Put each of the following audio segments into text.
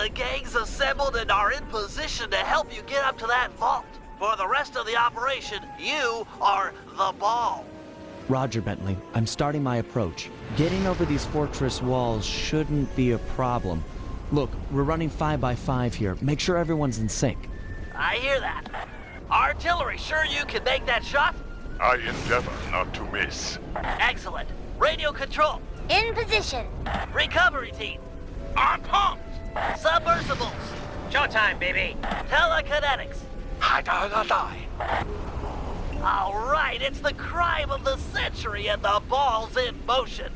The gang's assembled and are in position to help you get up to that vault. For the rest of the operation, you are the ball. Roger, Bentley. I'm starting my approach. Getting over these fortress walls shouldn't be a problem. Look, we're running 5 by 5 here. Make sure everyone's in sync. I hear that. Artillery, sure you can make that shot? I endeavor not to miss. Excellent. Radio control. In position. Recovery team. On pumped! Submersibles. Showtime, baby. Telekinetics. Die. All right, it's the crime of the century and the ball's in motion.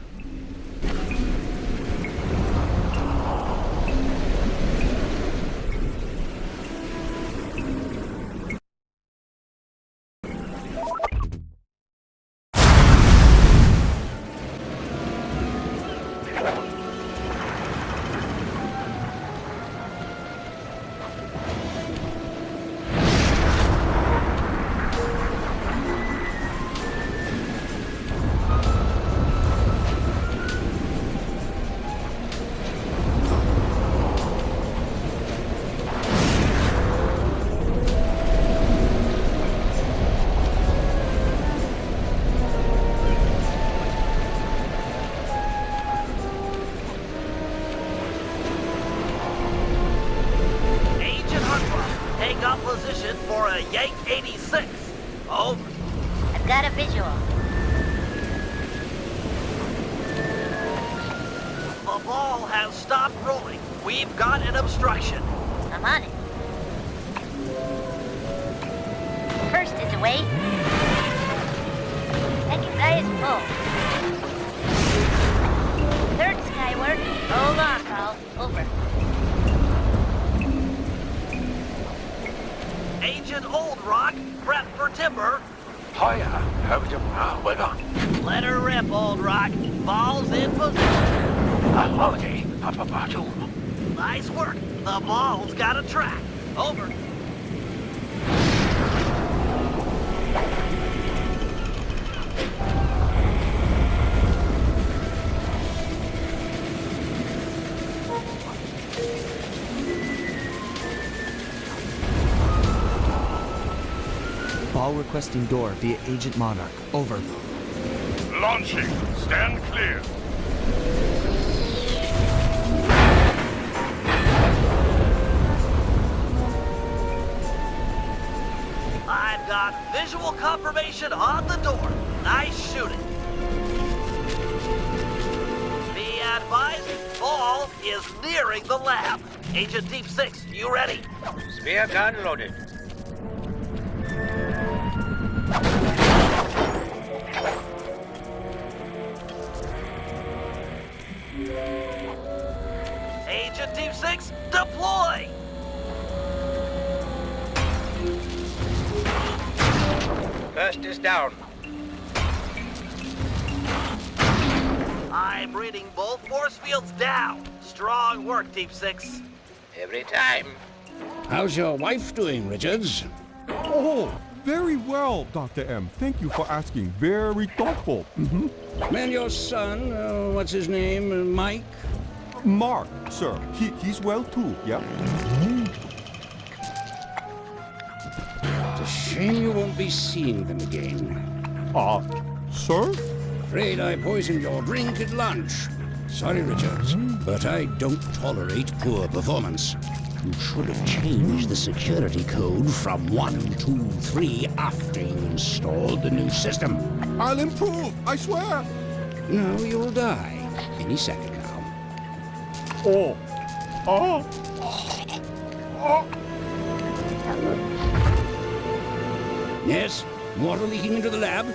Take up position for a Yank 86. Over. I've got a visual. The ball has stopped rolling. We've got an obstruction. I'm on it. First is away. Second eye is full. Third skyward. Hold on, Carl. Over. Agent Old Rock, prep for timber. Hiya, how do well done. Let her rip, Old Rock. Ball's in position. Holiday, Nice work. The ball's got a track. Over. Ball requesting door via Agent Monarch. Over. Launching. Stand clear. I've got visual confirmation on the door. Nice shooting. Be advised, ball is nearing the lab. Agent Deep 6, you ready? Spear gun loaded. Agent Deep 6, deploy! First is down. I'm reading both force fields down. Strong work, Deep 6. Every time. How's your wife doing, Richards? Oh, very well, Dr. M. Thank you for asking. Very thoughtful. And your son, what's his name, Mike? Mark, sir. He's well too, yeah? It's a shame you won't be seeing them again. Sir? Afraid I poisoned your drink at lunch. Sorry, Richards, but I don't tolerate poor performance. You should have changed the security code from 1, 2, 3 after you installed the new system. I'll improve, I swear. No, you'll die any second now. Yes, water leaking into the lab.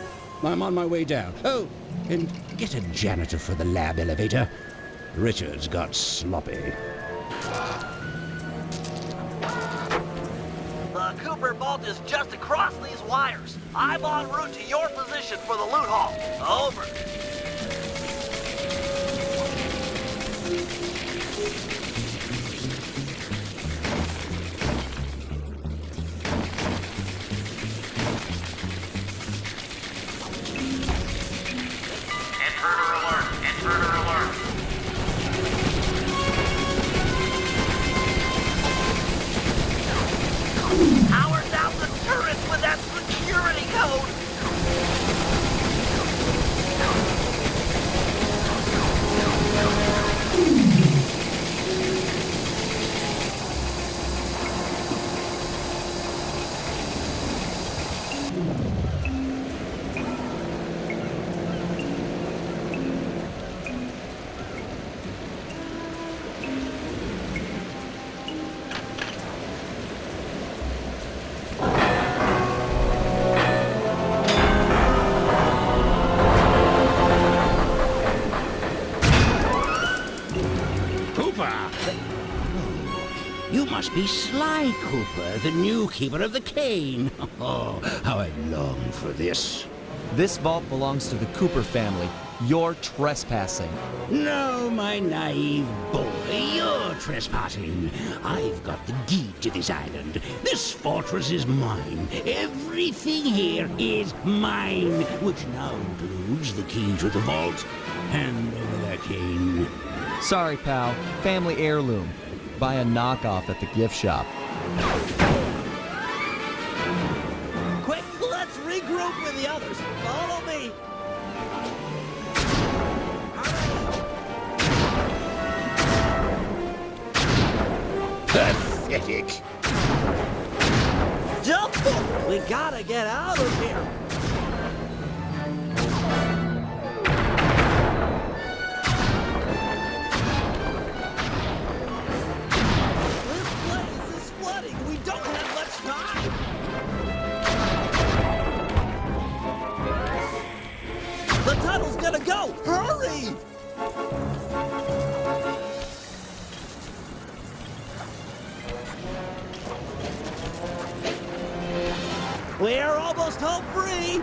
I'm on my way down. Oh, and get a janitor for the lab elevator. Richards got sloppy. The Cooper vault is just across these wires. I'm en route to your position for the loot haul. Over. Intruder alert. Intruder alert. You must be Sly Cooper, the new keeper of the cane. Oh, how I long for this. This vault belongs to the Cooper family. You're trespassing. No, my naive boy, you're trespassing. I've got the deed to this island. This fortress is mine. Everything here is mine, which now includes the key to the vault. Hand over that cane. Sorry, pal. Family heirloom. Buy a knockoff at the gift shop. Quick, let's regroup with the others. Follow me. Pathetic. Jump! We gotta get out of here. This place is flooding. We don't have much time. The tunnel's gonna go. Hurry! We're almost home free!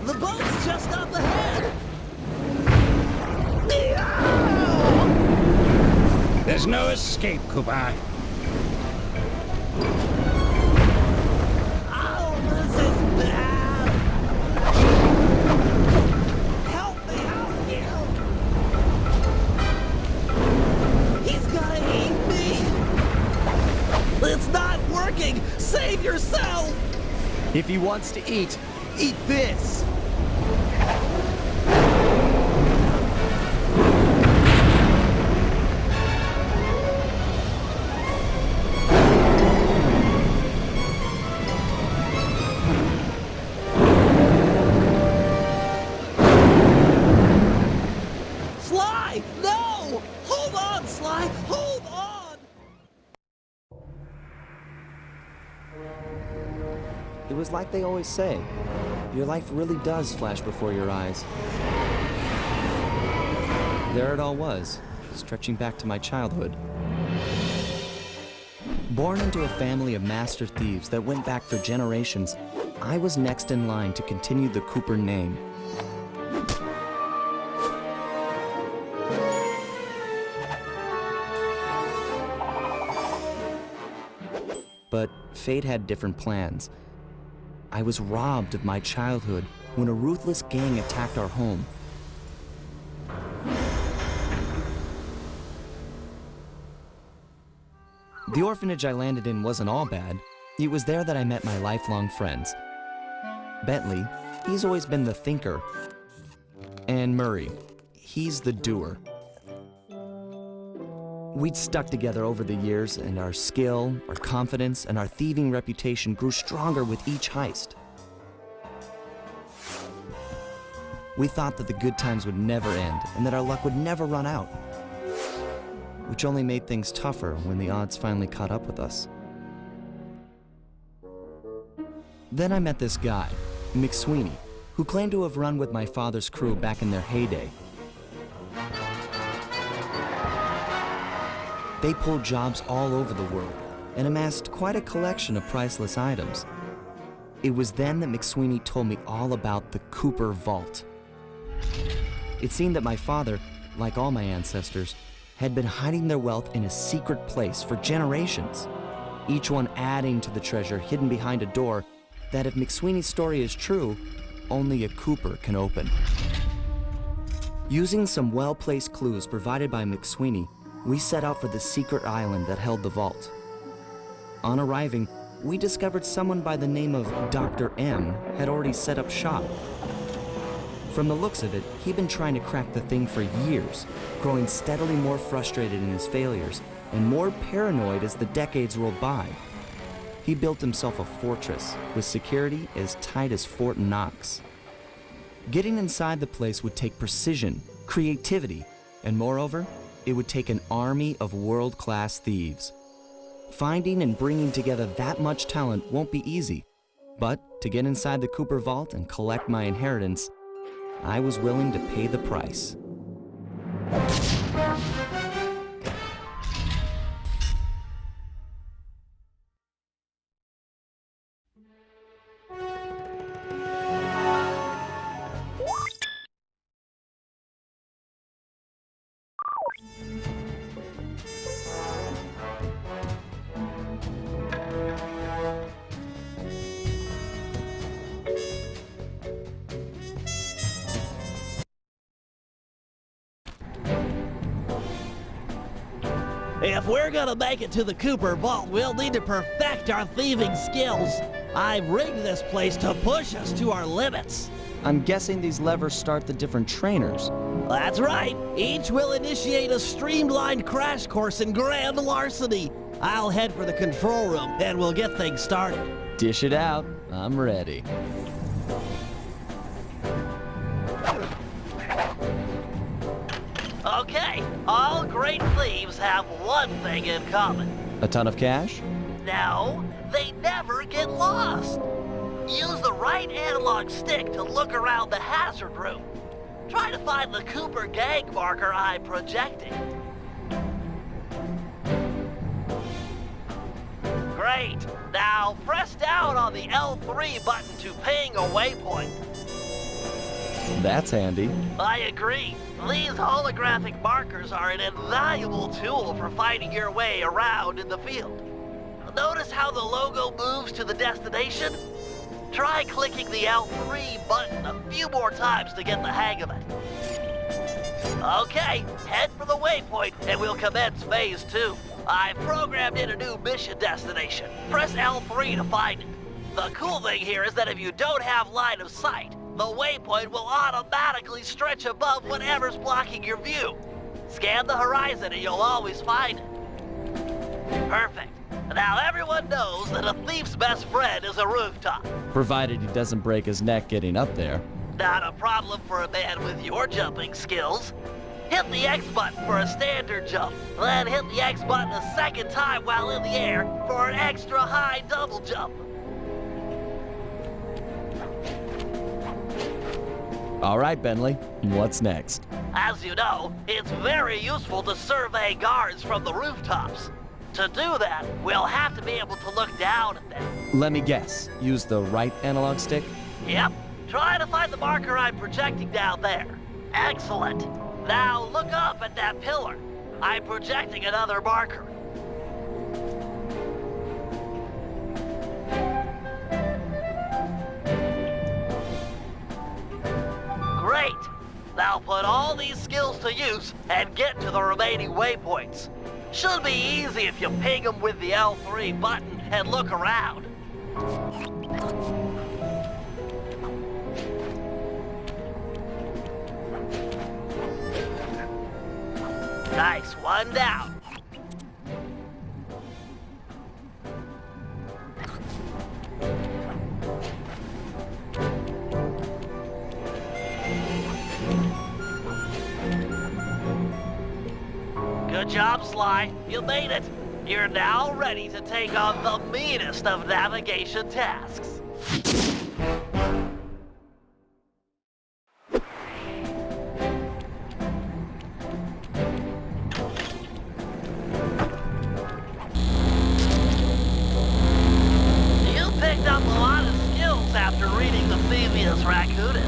The boat's just up ahead! There's no escape, Cooper. Oh, this is bad! Help me out here! He's gonna eat me! It's not working! Save yourself! If he wants to eat this! Sly! No! Hold on, Sly! Hold on! It was like they always say. Your life really does flash before your eyes. There it all was, stretching back to my childhood. Born into a family of master thieves that went back for generations, I was next in line to continue the Cooper name. But fate had different plans. I was robbed of my childhood when a ruthless gang attacked our home. The orphanage I landed in wasn't all bad. It was there that I met my lifelong friends. Bentley, he's always been the thinker. And Murray, he's the doer. We'd stuck together over the years, and our skill, our confidence, and our thieving reputation grew stronger with each heist. We thought that the good times would never end, and that our luck would never run out, which only made things tougher when the odds finally caught up with us. Then I met this guy, McSweeney, who claimed to have run with my father's crew back in their heyday. They pulled jobs all over the world and amassed quite a collection of priceless items. It was then that McSweeney told me all about the Cooper Vault. It seemed that my father, like all my ancestors, had been hiding their wealth in a secret place for generations, each one adding to the treasure hidden behind a door that, if McSweeney's story is true, only a Cooper can open. Using some well-placed clues provided by McSweeney, we set out for the secret island that held the vault. On arriving, we discovered someone by the name of Dr. M had already set up shop. From the looks of it, he'd been trying to crack the thing for years, growing steadily more frustrated in his failures and more paranoid as the decades rolled by. He built himself a fortress with security as tight as Fort Knox. Getting inside the place would take precision, creativity, and moreover, it would take an army of world-class thieves. Finding and bringing together that much talent won't be easy, but to get inside the Cooper Vault and collect my inheritance, I was willing to pay the price. If we're gonna make it to the Cooper Vault, we'll need to perfect our thieving skills. I've rigged this place to push us to our limits. I'm guessing these levers start the different trainers. That's right. Each will initiate a streamlined crash course in grand larceny. I'll head for the control room, and we'll get things started. Dish it out. I'm ready. Okay, all great thieves have one thing in common. A ton of cash? No, they never get lost. Use the right analog stick to look around the hazard room. Try to find the Cooper gang marker I'm projecting. Great. Now press down on the L3 button to ping a waypoint. That's handy. I agree. These holographic markers are an invaluable tool for finding your way around in the field. Notice how the logo moves to the destination? Try clicking the L3 button a few more times to get the hang of it. Okay, head for the waypoint and we'll commence phase 2. I've programmed in a new mission destination. Press L3 to find it. The cool thing here is that if you don't have line of sight, the waypoint will automatically stretch above whatever's blocking your view. Scan the horizon and you'll always find it. Perfect. Now everyone knows that a thief's best friend is a rooftop. Provided he doesn't break his neck getting up there. Not a problem for a man with your jumping skills. Hit the X button for a standard jump, then hit the X button a second time while in the air for an extra high double jump. All right, Bentley. What's next? As you know, it's very useful to survey guards from the rooftops. To do that, we'll have to be able to look down at them. Let me guess. Use the right analog stick? Yep. Try to find the marker I'm projecting down there. Excellent. Now look up at that pillar. I'm projecting another marker. Great. Now put all these skills to use and get to the remaining waypoints. Should be easy if you ping them with the L3 button and look around. Nice, one down. Good job, Sly. You made it. You're now ready to take on the meanest of navigation tasks. You picked up a lot of skills after reading the Thieves Raccoonus.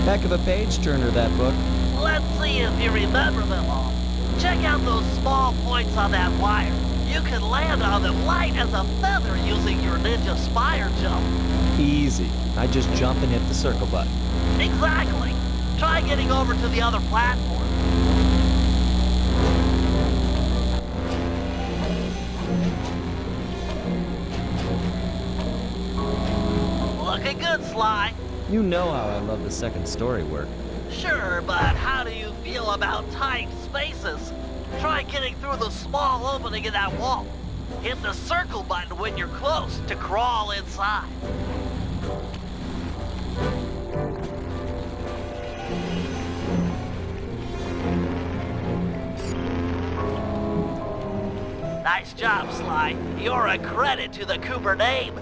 Heck of a page-turner, that book. Let's see if you remember them all. Check out those small points on that wire. You can land on them light as a feather using your Ninja Spire jump. Easy. I just jump and hit the circle button. Exactly. Try getting over to the other platform. Looking good, Sly. You know how I love the second story work. Sure, but how do you feel about tight spaces? Try getting through the small opening in that wall. Hit the circle button when you're close to crawl inside. Nice job, Sly. You're a credit to the Cooper name.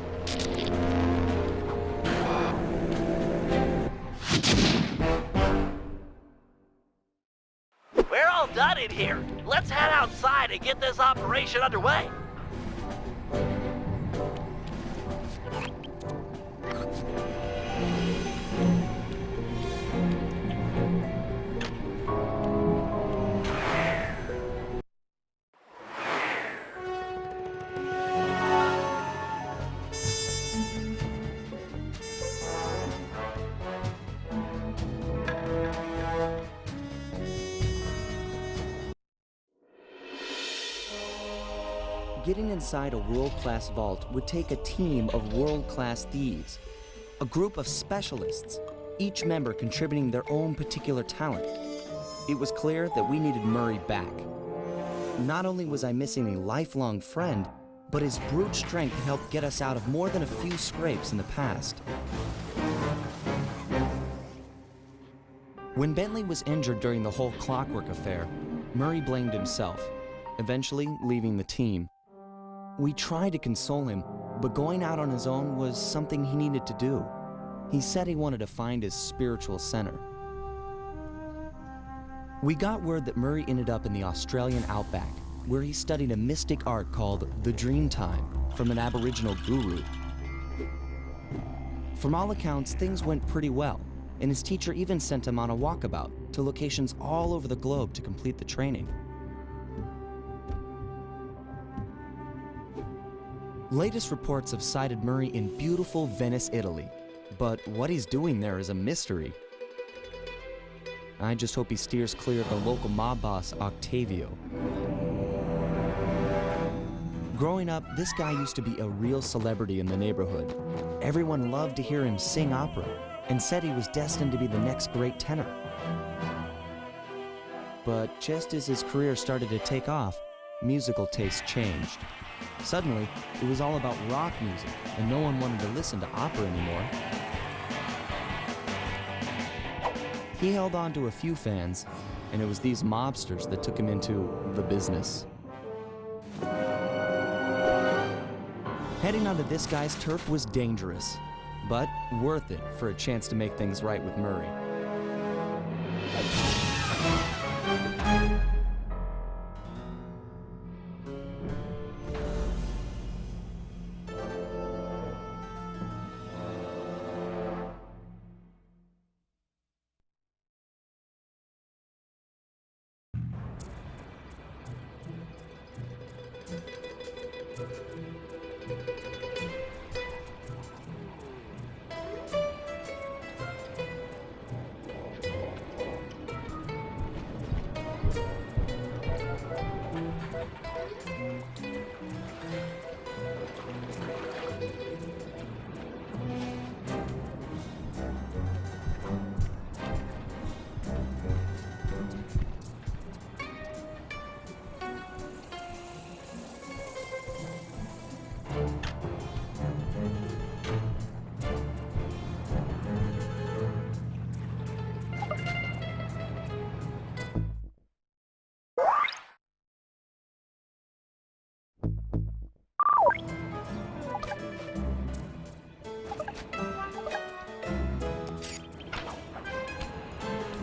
We're all done in here. Let's head outside and get this operation underway. Getting inside a world-class vault would take a team of world-class thieves, a group of specialists, each member contributing their own particular talent. It was clear that we needed Murray back. Not only was I missing a lifelong friend, but his brute strength helped get us out of more than a few scrapes in the past. When Bentley was injured during the whole Clockwork affair, Murray blamed himself, eventually leaving the team. We tried to console him, but going out on his own was something he needed to do. He said he wanted to find his spiritual center. We got word that Murray ended up in the Australian outback, where he studied a mystic art called the Dreamtime from an Aboriginal guru. From all accounts, things went pretty well, and his teacher even sent him on a walkabout to locations all over the globe to complete the training. Latest reports have cited Murray in beautiful Venice, Italy, but what he's doing there is a mystery. I just hope he steers clear of the local mob boss, Octavio. Growing up, this guy used to be a real celebrity in the neighborhood. Everyone loved to hear him sing opera and said he was destined to be the next great tenor. But just as his career started to take off, musical tastes changed. Suddenly, it was all about rock music, and no one wanted to listen to opera anymore. He held on to a few fans, and it was these mobsters that took him into the business. Heading onto this guy's turf was dangerous, but worth it for a chance to make things right with Murray.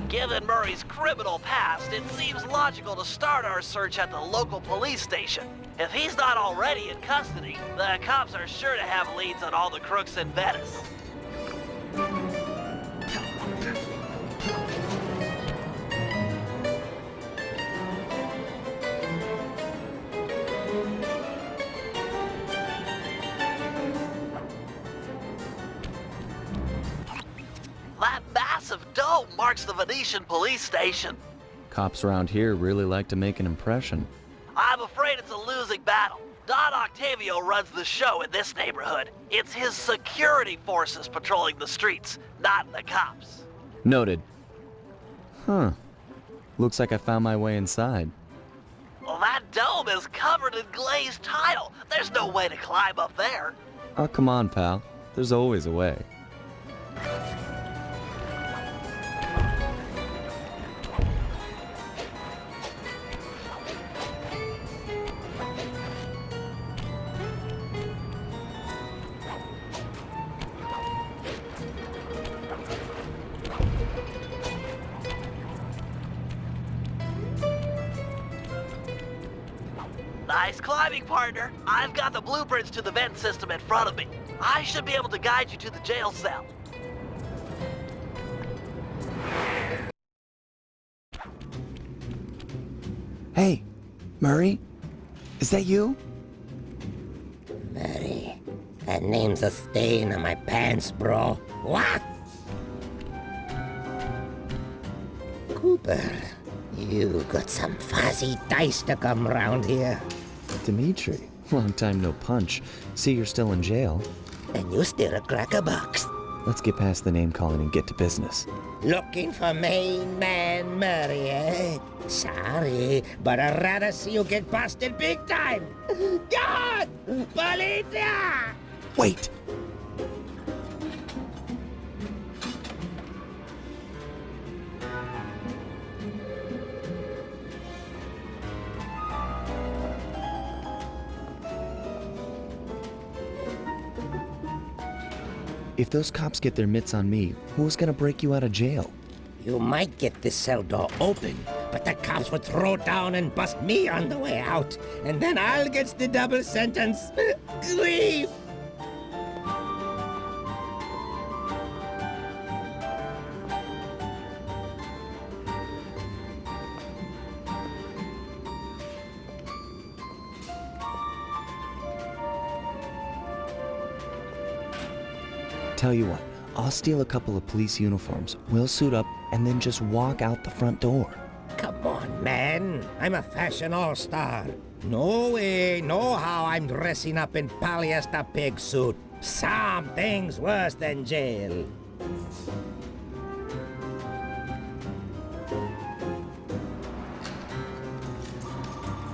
Given Murray's criminal past, it seems logical to start our search at the local police station. If he's not already in custody, the cops are sure to have leads on all the crooks in Venice. That massive dome marks the Venetian police station. Cops around here really like to make an impression. I'm afraid it's a losing battle. Don Octavio runs the show in this neighborhood. It's his security forces patrolling the streets, not the cops. Noted. Huh. Looks like I found my way inside. Well, that dome is covered in glazed tile. There's no way to climb up there. Oh, come on, pal. There's always a way. Nice climbing, partner. I've got the blueprints to the vent system in front of me. I should be able to guide you to the jail cell. Hey, Murray? Is that you? Murray, that name's a stain on my pants, bro. What? Cooper, you got some fuzzy dice to come round here. Dimitri. Long time no punch. See, you're still in jail. And you still a cracker box. Let's get past the name calling and get to business. Looking for main man Murray, eh? Sorry, but I'd rather see you get busted big time. God! Policia! Wait! If those cops get their mitts on me, who's gonna break you out of jail? You might get this cell door open, but the cops would throw down and bust me on the way out, and then I'll get the double sentence. Grief! Tell you what, I'll steal a couple of police uniforms. We'll suit up and then just walk out the front door. Come on, man. I'm a fashion all-star. No way, no how I'm dressing up in polyester pig suit. Something's worse than jail.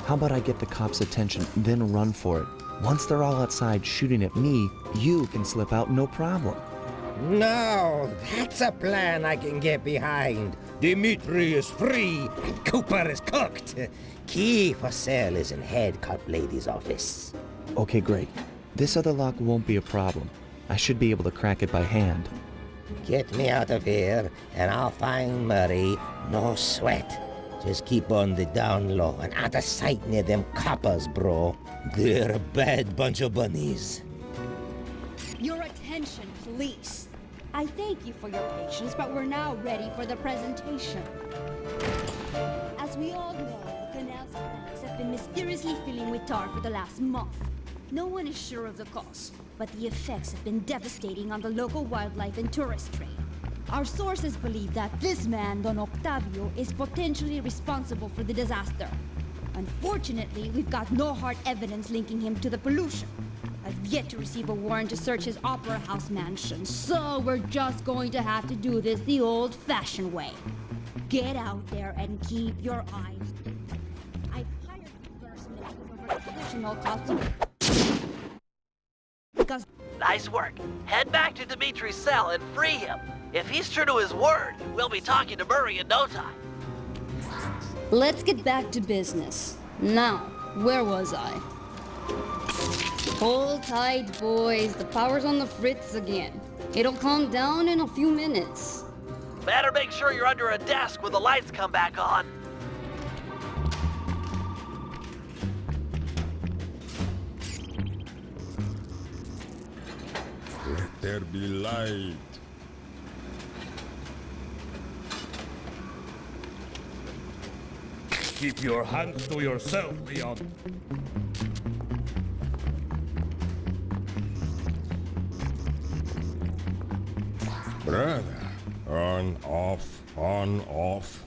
How about I get the cops' attention, then run for it? Once they're all outside shooting at me, you can slip out no problem. No, that's a plan I can get behind. Dimitri is free and Cooper is cooked. Key for cell is in head cop lady's office. Okay, great. This other lock won't be a problem. I should be able to crack it by hand. Get me out of here and I'll find Murray. No sweat. Just keep on the down low and out of sight near them coppers, bro. They're a bad bunch of bunnies. Your attention, police. I thank you for your patience, but we're now ready for the presentation. As we all know, the canal's banks have been mysteriously filling with tar for the last month. No one is sure of the cause, but the effects have been devastating on the local wildlife and tourist trade. Our sources believe that this man, Don Octavio, is potentially responsible for the disaster. Unfortunately, we've got no hard evidence linking him to the pollution. I've yet to receive a warrant to search his Opera House mansion, so we're just going to have to do this the old-fashioned way. Get out there and keep your eyes. I've hired reimbursement over additional costs because Nice work. Head back to Dimitri's cell and free him. If he's true to his word, we'll be talking to Murray in no time. let's get back to business. Now, where was I? Hold tight, boys. The power's on the fritz again. It'll calm down in a few minutes. Better make sure you're under a desk when the lights come back on. Let there be light. Keep your hands to yourself, Leon. Brother, on, off, on, off.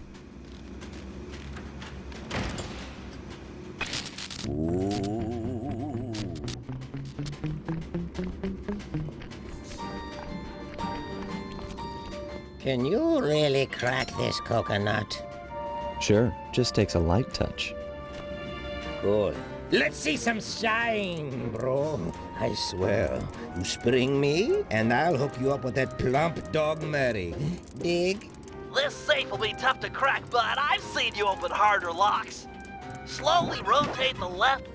Ooh. Can you really crack this coconut? Sure, just takes a light touch. Good. Let's see some shine, bro. I swear, you spring me, and I'll hook you up with that plump dog Murray. Dig? This safe will be tough to crack, but I've seen you open harder locks. Slowly rotate the left.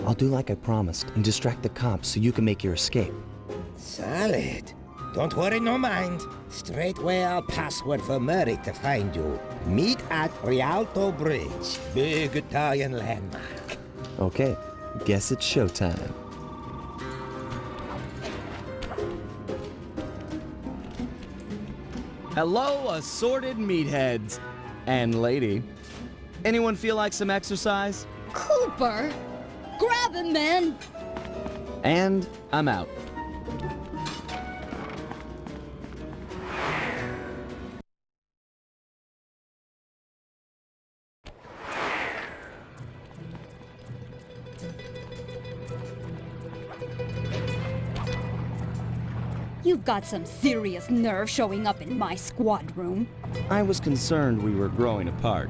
I'll do like I promised and distract the cops so you can make your escape. Solid. Don't worry, no mind. Straightway I'll password for Murray to find you. Meet at Rialto Bridge. Big Italian landmark. Okay, guess it's showtime. Hello, assorted meatheads. And lady. Anyone feel like some exercise? Cooper! Grab him, man! And I'm out. You've got some serious nerve showing up in my squad room. I was concerned we were growing apart.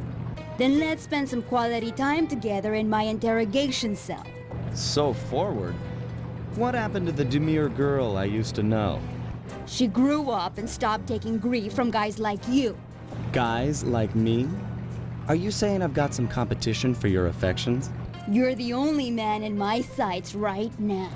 Then let's spend some quality time together in my interrogation cell. So forward. What happened to the demure girl I used to know? She grew up and stopped taking grief from guys like you. Guys like me? Are you saying I've got some competition for your affections? You're the only man in my sights right now.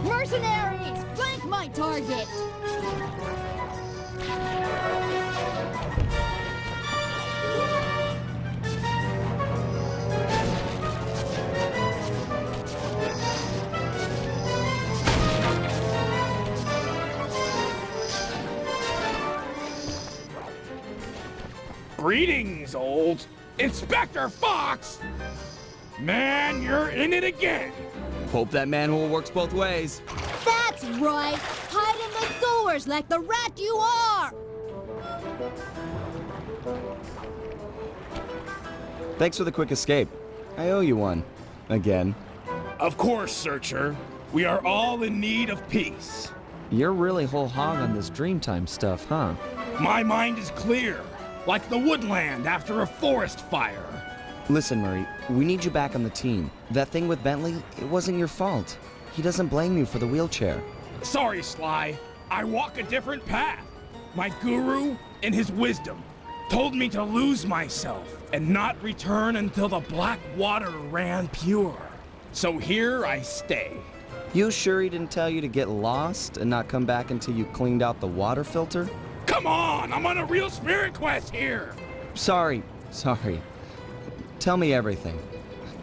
Mercenaries! Flank my target! Greetings, old Inspector Fox! Man, you're in it again! Hope that manhole works both ways. That's right! Hide in the sewers like the rat you are! Thanks for the quick escape. I owe you one. Again. Of course, Searcher. We are all in need of peace. You're really whole hog on this Dreamtime stuff, huh? My mind is clear, like the woodland after a forest fire. Listen, Murray, we need you back on the team. That thing with Bentley, it wasn't your fault. He doesn't blame you for the wheelchair. Sorry, Sly. I walk a different path. My guru, in his wisdom, told me to lose myself and not return until the black water ran pure. So here I stay. You sure he didn't tell you to get lost and not come back until you cleaned out the water filter? Come on, I'm on a real spirit quest here. Sorry. Tell me everything.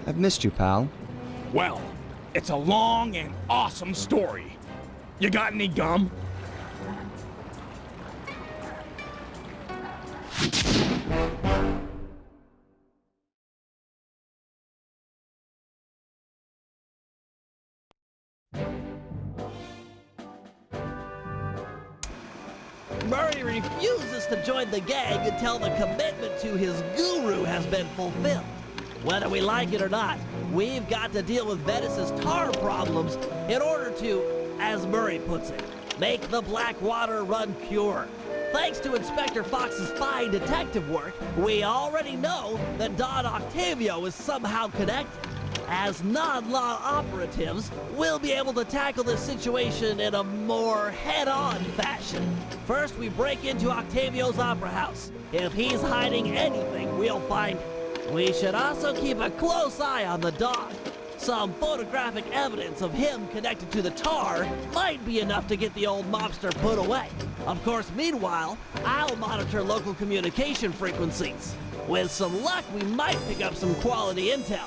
I've missed you, pal. Well, it's a long and awesome story. You got any gum? Murray refuses to join the gang until the commitment to his guru has been fulfilled. Whether we like it or not, we've got to deal with Venice's tar problems in order to, as Murray puts it, make the black water run pure. Thanks to Inspector Fox's fine detective work, we already know that Don Octavio is somehow connected. As non-law operatives, we'll be able to tackle this situation in a more head-on fashion. First, we break into Octavio's opera house. If he's hiding anything, we'll find it. We should also keep a close eye on the dog. Some photographic evidence of him connected to the tar might be enough to get the old mobster put away. Of course, meanwhile, I'll monitor local communication frequencies. With some luck, we might pick up some quality intel.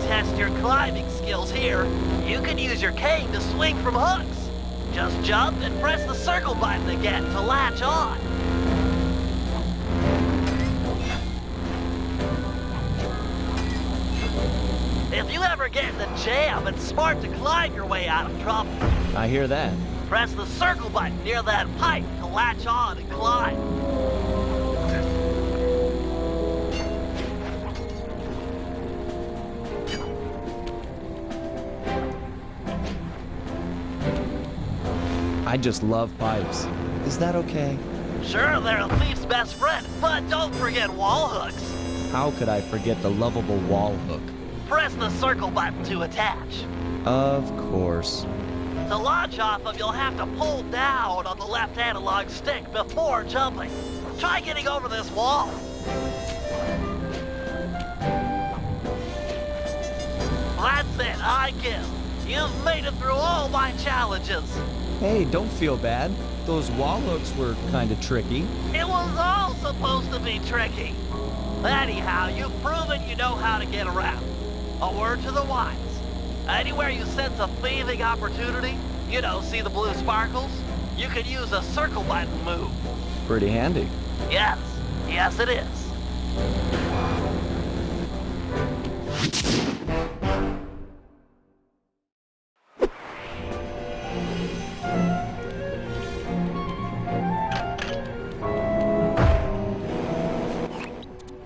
Test your climbing skills here. You can use your cane to swing from hooks. Just jump and press the circle button again to latch on. ever get in a jam, it's smart to climb your way out of trouble. I hear that. Press the circle button near that pipe to latch on and climb. I just love pipes. Is that okay? Sure, they're a thief's best friend, but don't forget wall hooks. How could I forget the lovable wall hook? Press the circle button to attach. Of course. To launch off of, you'll have to pull down on the left analog stick before jumping. Try getting over this wall. That's it, I give. You've made it through all my challenges. Hey, don't feel bad. Those wall hooks were kind of tricky. It was all supposed to be tricky. Anyhow, you've proven you know how to get around. A word to the wise. Anywhere you sense a thieving opportunity, you know, see the blue sparkles? You can use a circle button move. Pretty handy. Yes, yes it is.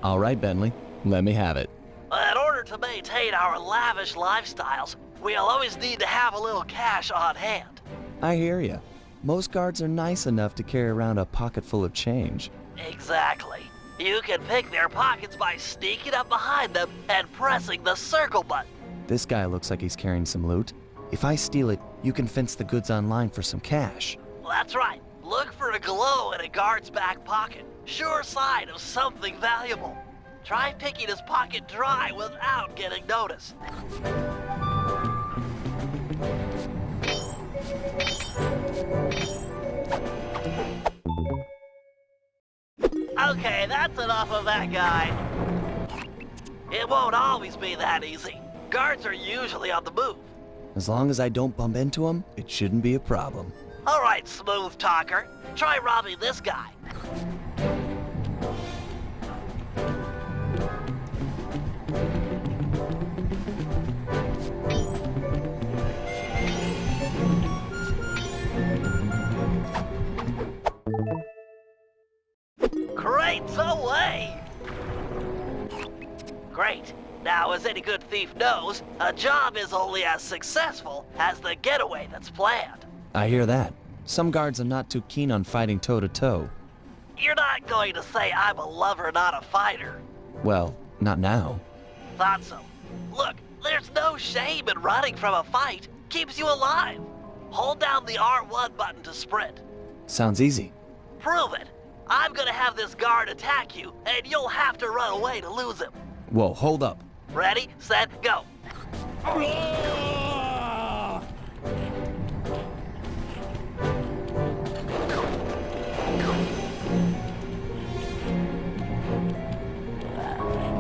All right, Bentley. Let me have it. In order to maintain our lavish lifestyles, we'll always need to have a little cash on hand. I hear ya. Most guards are nice enough to carry around a pocket full of change. Exactly. You can pick their pockets by sneaking up behind them and pressing the circle button. This guy looks like he's carrying some loot. If I steal it, you can fence the goods online for some cash. That's right. Look for a glow in a guard's back pocket. Sure sign of something valuable. Try picking his pocket dry without getting noticed. Okay, that's enough of that guy. It won't always be that easy. Guards are usually on the move. As long as I don't bump into him, it shouldn't be a problem. All right, smooth talker. Try robbing this guy. Crates away! Great. Now, as any good thief knows, a job is only as successful as the getaway that's planned. I hear that. Some guards are not too keen on fighting toe-to-toe. You're not going to say I'm a lover, not a fighter. Well, not now. Thought so. Look, there's no shame in running from a fight. Keeps you alive. Hold down the R1 button to sprint. Sounds easy. Prove it. I'm gonna have this guard attack you, and you'll have to run away to lose him. Whoa, hold up. Ready, set, go.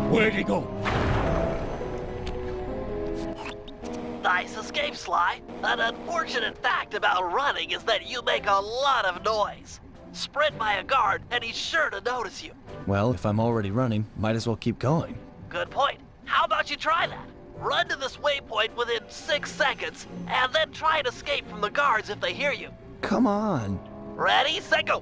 Where'd he go? Nice escape, Sly. An unfortunate fact about running is that you make a lot of noise. Sprint by a guard, and he's sure to notice you. Well, if I'm already running, might as well keep going. Good point. How about you try that? Run to this waypoint within 6 seconds, and then try and escape from the guards if they hear you. Come on. Ready, set, go.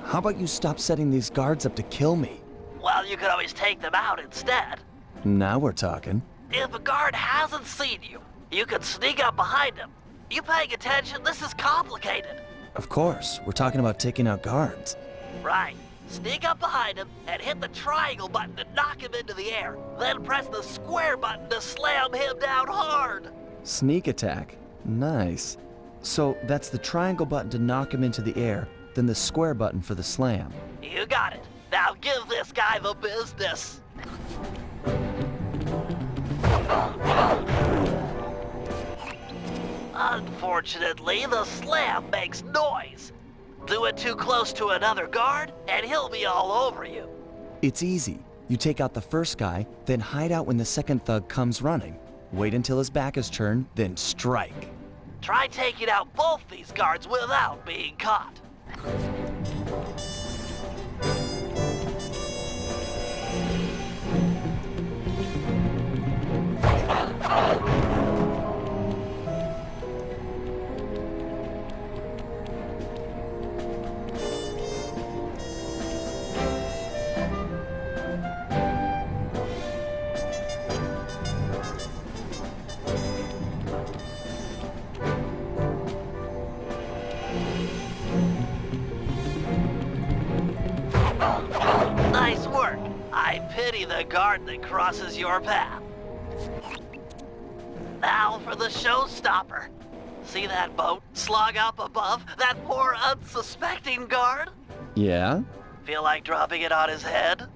How about you stop setting these guards up to kill me? Well, you could always take them out instead. Now we're talking. If a guard hasn't seen you, you can sneak up behind him. You paying attention? This is complicated. Of course, we're talking about taking out guards. Right. Sneak up behind him and hit the triangle button to knock him into the air. Then press the square button to slam him down hard. Sneak attack. Nice. So that's the triangle button to knock him into the air, then the square button for the slam. You got it. Now give this guy the business. Unfortunately, the slam makes noise. Do it too close to another guard, and he'll be all over you. It's easy. You take out the first guy, then hide out when the second thug comes running. Wait until his back is turned, then strike. Try taking out both these guards without being caught. Nice work. I pity the guard that crosses your path. Now for the showstopper. See that boat slung up above that poor unsuspecting guard? Yeah? Feel like dropping it on his head?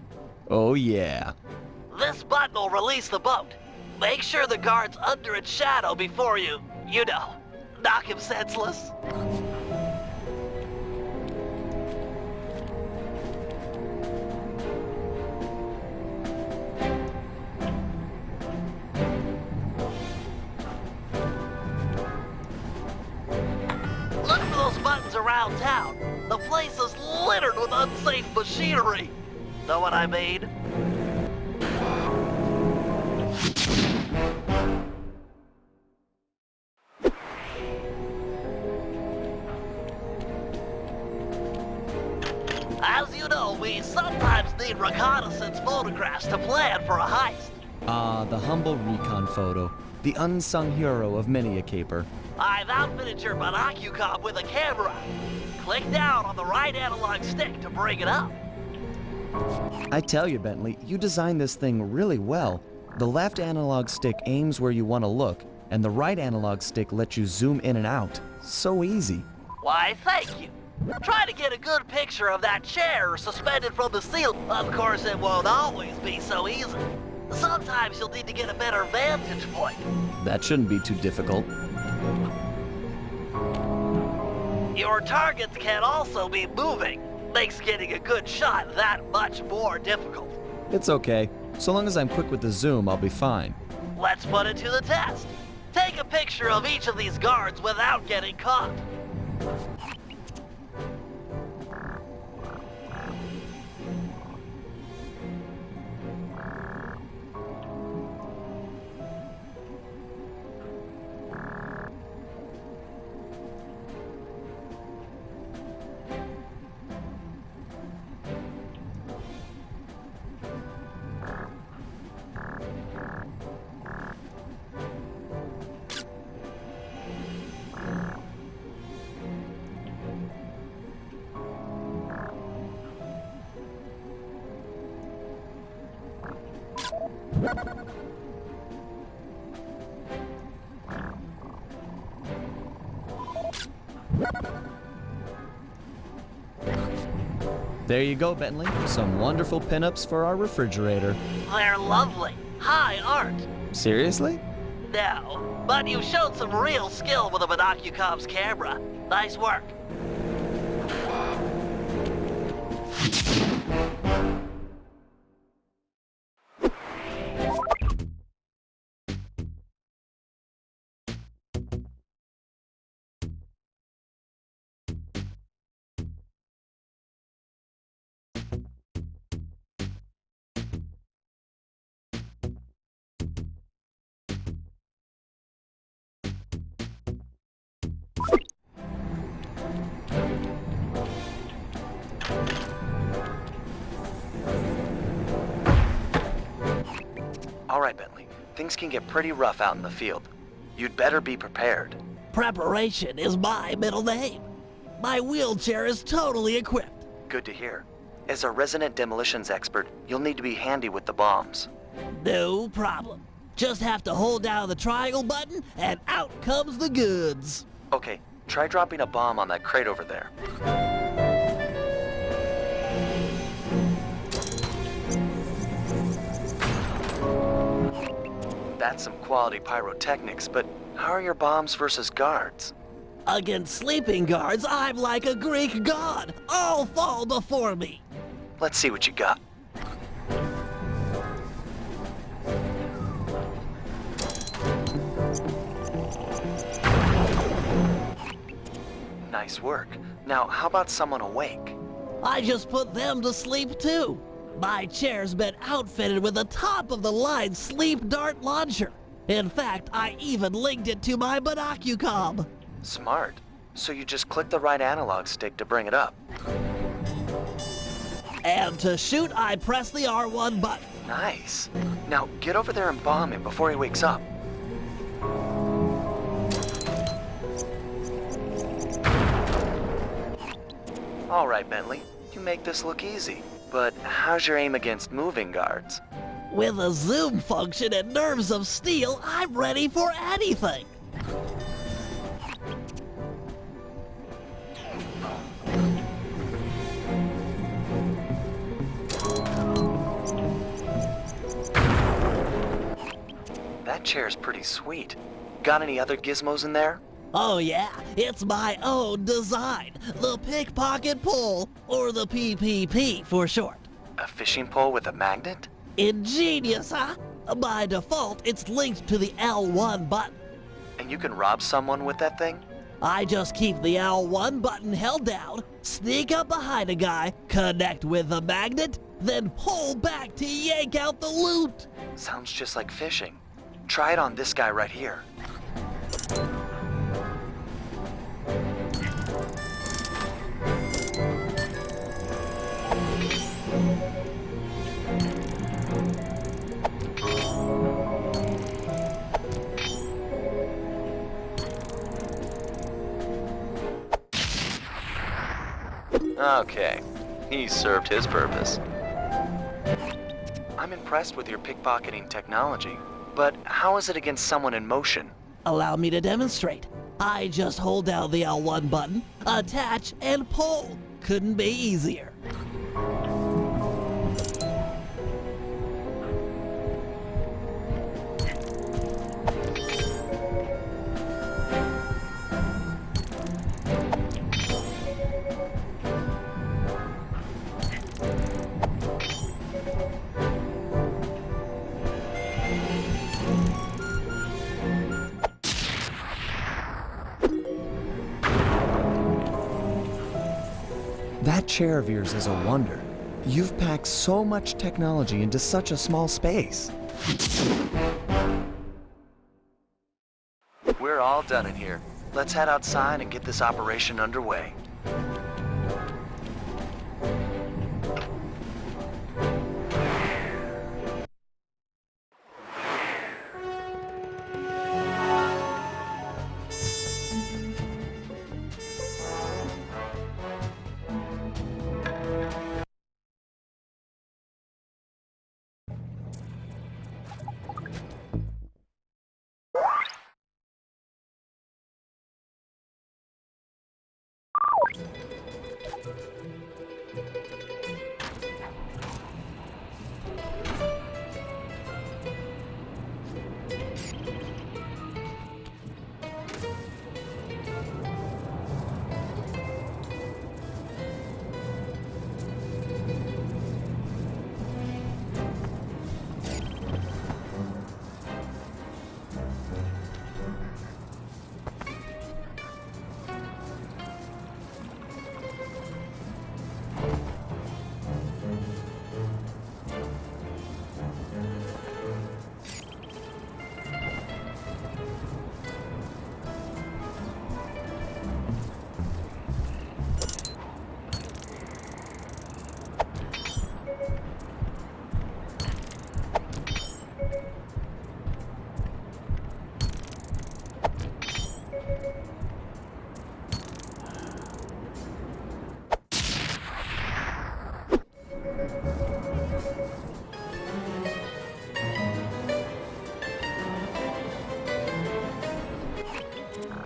Oh yeah. This button will release the boat. Make sure the guard's under its shadow before you know, knock him senseless. Look for those buttons around town. The place is littered with unsafe machinery. Know what I mean? As you know, we sometimes need reconnaissance photographs to plan for a heist. The humble recon photo. The unsung hero of many a caper. I've outfitted your monocucom with a camera. Click down on the right analog stick to bring it up. I tell you, Bentley, you designed this thing really well. The left analog stick aims where you want to look, and the right analog stick lets you zoom in and out. So easy. Why, thank you. Try to get a good picture of that chair suspended from the ceiling. Of course, it won't always be so easy. Sometimes you'll need to get a better vantage point. That shouldn't be too difficult. Your targets can also be moving. Makes getting a good shot that much more difficult. It's okay. So long as I'm quick with the zoom, I'll be fine. Let's put it to the test. Take a picture of each of these guards without getting caught. There you go, Bentley. Some wonderful pinups for our refrigerator. They're lovely. High art. Seriously? No, but you showed some real skill with a monocucom's camera. Nice work. All right, Bentley. Things can get pretty rough out in the field. You'd better be prepared. Preparation is my middle name. My wheelchair is totally equipped. Good to hear. As a resident demolitions expert, you'll need to be handy with the bombs. No problem. Just have to hold down the triangle button and out comes the goods. Okay, try dropping a bomb on that crate over there. That's some quality pyrotechnics, but how are your bombs versus guards? Against sleeping guards, I'm like a Greek god. All fall before me. Let's see what you got. Nice work. Now, how about someone awake? I just put them to sleep too. My chair's been outfitted with a top-of-the-line sleep dart launcher. In fact, I even linked it to my binocucom. Smart. So you just click the right analog stick to bring it up. And to shoot, I press the R1 button. Nice. Now, get over there and bomb him before he wakes up. All right, Bentley. You make this look easy. But how's your aim against moving guards? With a zoom function and nerves of steel, I'm ready for anything. That chair's pretty sweet. Got any other gizmos in there? Oh yeah, it's my own design. The pickpocket pole, or the PPP for short. A fishing pole with a magnet? Ingenious, huh? By default, it's linked to the L1 button. And you can rob someone with that thing? I just keep the L1 button held down, sneak up behind a guy, connect with the magnet, then pull back to yank out the loot. Sounds just like fishing. Try it on this guy right here. Okay, he served his purpose. I'm impressed with your pickpocketing technology, but how is it against someone in motion? Allow me to demonstrate. I just hold down the L1 button, attach, and pull. Couldn't be easier. That chair of yours is a wonder. You've packed so much technology into such a small space. We're all done in here. Let's head outside and get this operation underway.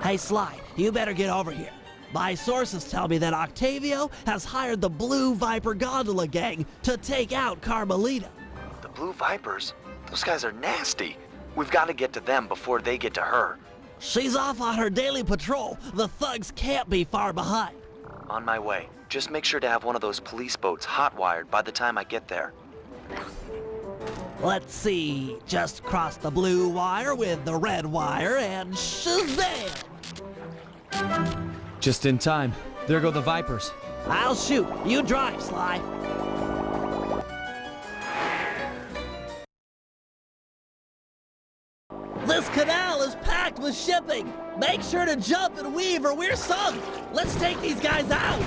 Hey Sly, you better get over here. My sources tell me that Octavio has hired the Blue Viper Gondola gang to take out Carmelita. The Blue Vipers? Those guys are nasty. We've got to get to them before they get to her. She's off on her daily patrol. The thugs can't be far behind. On my way. Just make sure to have one of those police boats hot-wired by the time I get there. Let's see. Just cross the blue wire with the red wire and shazam! Just in time. There go the Vipers. I'll shoot. You drive, Sly. This canal is packed with shipping. Make sure to jump and weave or we're sunk. Let's take these guys out.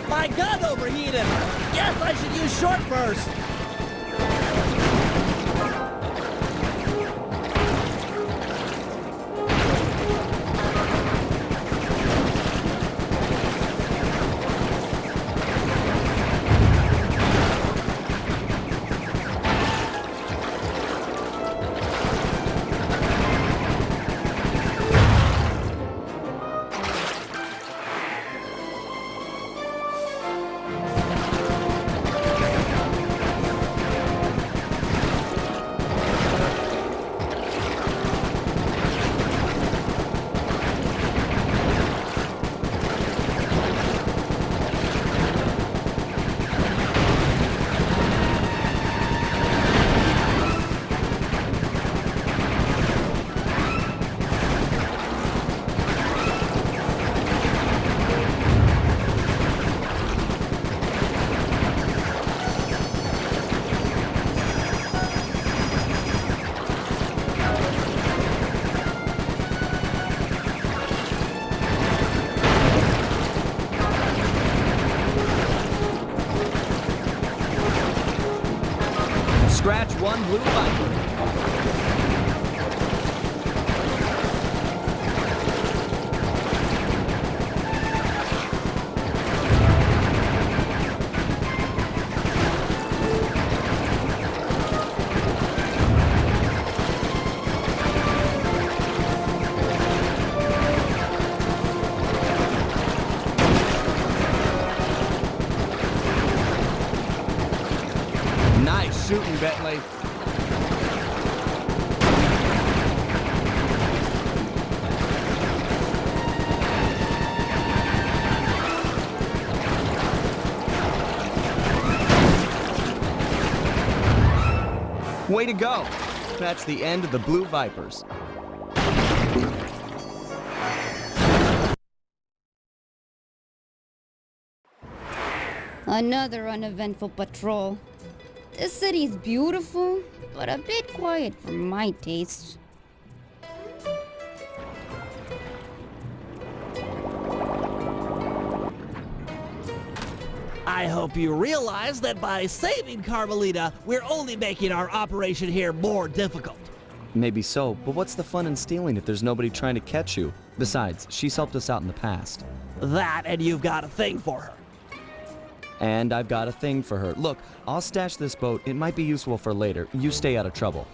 My gun overheated! Guess I should use short burst! Scratch one blue Viper. Nice shooting, Bentley. Way to go. That's the end of the Blue Vipers. Another uneventful patrol. This city's beautiful, but a bit quiet for my taste. I hope you realize that by saving Carmelita, we're only making our operation here more difficult. Maybe so, but what's the fun in stealing if there's nobody trying to catch you? Besides, she's helped us out in the past. That, and you've got a thing for her. And I've got a thing for her. Look, I'll stash this boat. It might be useful for later. You stay out of trouble.